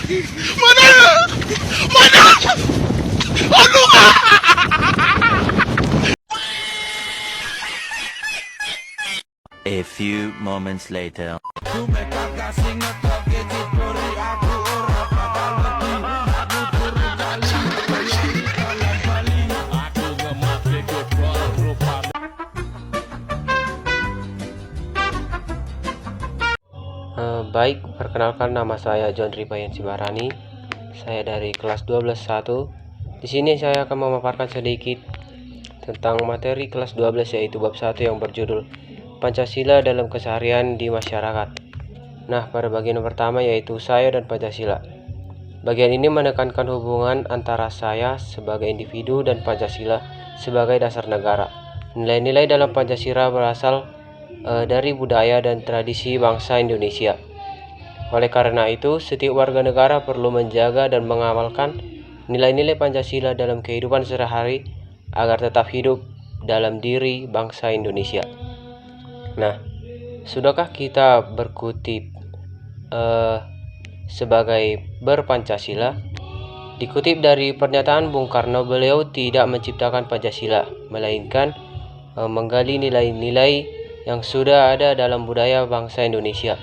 Mana? Mana? Aduh! A few moments later. Baik, perkenalkan nama saya John Ribayan Sibarani. Saya dari kelas 12-1. Di sini saya akan memaparkan sedikit tentang materi kelas 12, yaitu bab 1 yang berjudul Pancasila dalam Keseharian di Masyarakat. Nah, pada bagian pertama yaitu saya dan Pancasila. Bagian ini menekankan hubungan antara saya sebagai individu dan Pancasila sebagai dasar negara. Nilai-nilai dalam Pancasila berasal dari budaya dan tradisi bangsa Indonesia. Oleh karena itu, setiap warga negara perlu menjaga dan mengamalkan nilai-nilai Pancasila dalam kehidupan sehari-hari agar tetap hidup dalam diri bangsa Indonesia. Nah, sudahkah kita berkutip sebagai berpancasila? Dikutip dari pernyataan Bung Karno, beliau tidak menciptakan Pancasila, melainkan menggali nilai-nilai yang sudah ada dalam budaya bangsa Indonesia.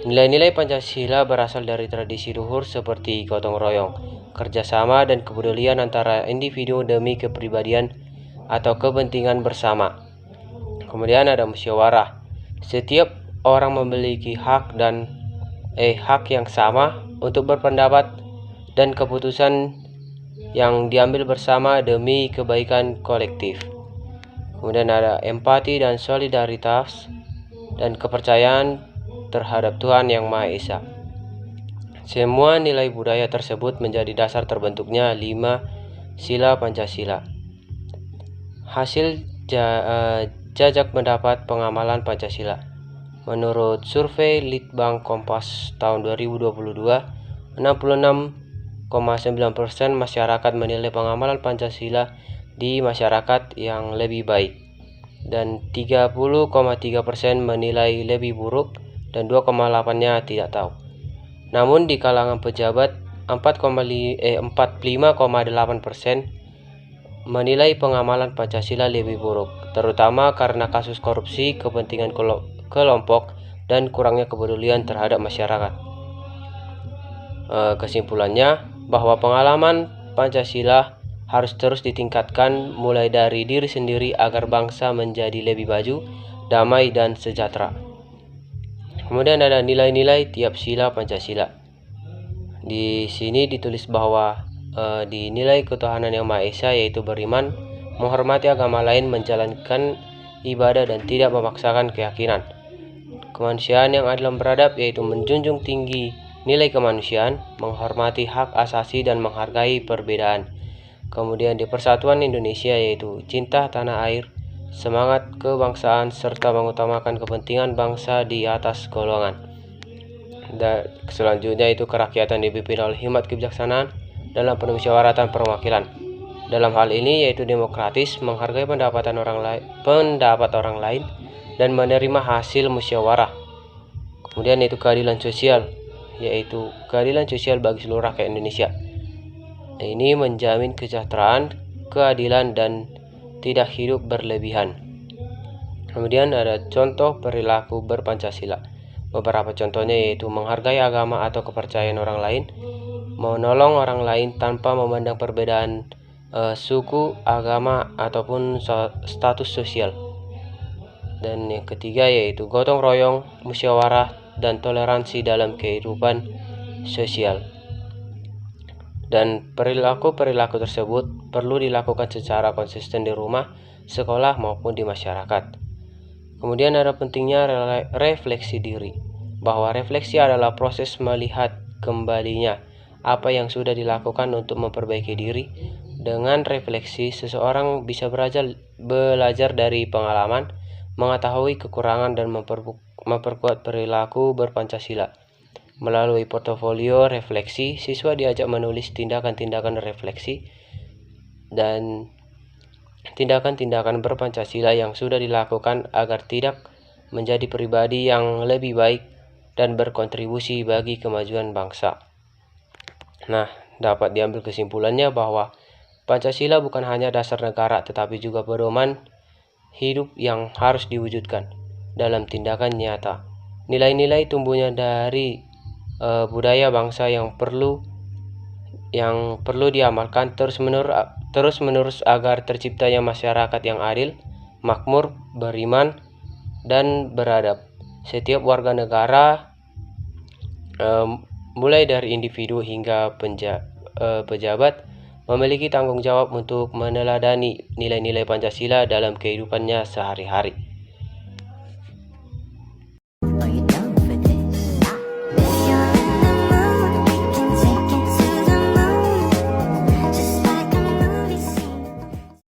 Nilai-nilai Pancasila berasal dari tradisi luhur seperti gotong royong, kerjasama, dan kepedulian antara individu demi kepribadian atau kepentingan bersama. Kemudian ada musyawarah. Setiap orang memiliki hak yang sama untuk berpendapat dan keputusan yang diambil bersama demi kebaikan kolektif. Kemudian ada empati dan solidaritas dan kepercayaan terhadap Tuhan Yang Maha Esa. Semua nilai budaya tersebut menjadi dasar terbentuknya 5 sila Pancasila. Hasil jajak pendapat pengamalan Pancasila. Menurut survei Litbang Kompas tahun 2022, 66,9% masyarakat menilai pengamalan Pancasila di masyarakat yang lebih baik, dan 30,3% menilai lebih buruk, dan 2,8-nya tidak tahu. Namun di kalangan pejabat, 45,8% menilai pengamalan Pancasila lebih buruk, terutama karena kasus korupsi, kepentingan kelompok, dan kurangnya kepedulian terhadap masyarakat. Kesimpulannya, bahwa pengalaman Pancasila harus terus ditingkatkan mulai dari diri sendiri agar bangsa menjadi lebih maju, damai, dan sejahtera. Kemudian ada nilai-nilai tiap sila Pancasila. Di sini ditulis bahwa dinilai ketuhanan Yang Maha Esa, yaitu beriman, menghormati agama lain, menjalankan ibadah, dan tidak memaksakan keyakinan. Kemanusiaan yang adil dan beradab, yaitu menjunjung tinggi nilai kemanusiaan, menghormati hak asasi, dan menghargai perbedaan. Kemudian di persatuan Indonesia, yaitu cinta tanah air, semangat kebangsaan, serta mengutamakan kepentingan bangsa di atas golongan. Dan selanjutnya itu kerakyatan dipimpin oleh hikmat kebijaksanaan dalam permusyawaratan perwakilan. Dalam hal ini yaitu demokratis, menghargai pendapat orang lain, dan menerima hasil musyawarah. Kemudian itu keadilan sosial, yaitu keadilan sosial bagi seluruh rakyat Indonesia. Ini menjamin kesejahteraan, keadilan, dan tidak hidup berlebihan. Kemudian ada contoh perilaku berpancasila. Beberapa contohnya yaitu menghargai agama atau kepercayaan orang lain, menolong orang lain tanpa memandang perbedaan suku, agama, ataupun status sosial. Dan yang ketiga yaitu gotong royong, musyawarah, dan toleransi dalam kehidupan sosial. Dan perilaku-perilaku tersebut perlu dilakukan secara konsisten di rumah, sekolah, maupun di masyarakat. Kemudian ada pentingnya refleksi diri, bahwa refleksi adalah proses melihat kembalinya apa yang sudah dilakukan untuk memperbaiki diri. Dengan refleksi, seseorang bisa belajar dari pengalaman, mengetahui kekurangan, dan memperkuat perilaku berpancasila. Melalui portofolio refleksi, siswa diajak menulis tindakan-tindakan refleksi dan tindakan-tindakan berpancasila yang sudah dilakukan agar tidak menjadi pribadi yang lebih baik dan berkontribusi bagi kemajuan bangsa. Nah, dapat diambil kesimpulannya bahwa Pancasila bukan hanya dasar negara tetapi juga pedoman hidup yang harus diwujudkan dalam tindakan nyata. Nilai-nilai tumbuhnya dari budaya bangsa yang perlu diamalkan terus-menerus agar terciptanya masyarakat yang adil, makmur, beriman, dan beradab. Setiap warga negara, mulai dari individu hingga pejabat, memiliki tanggung jawab untuk meneladani nilai-nilai Pancasila dalam kehidupannya sehari-hari.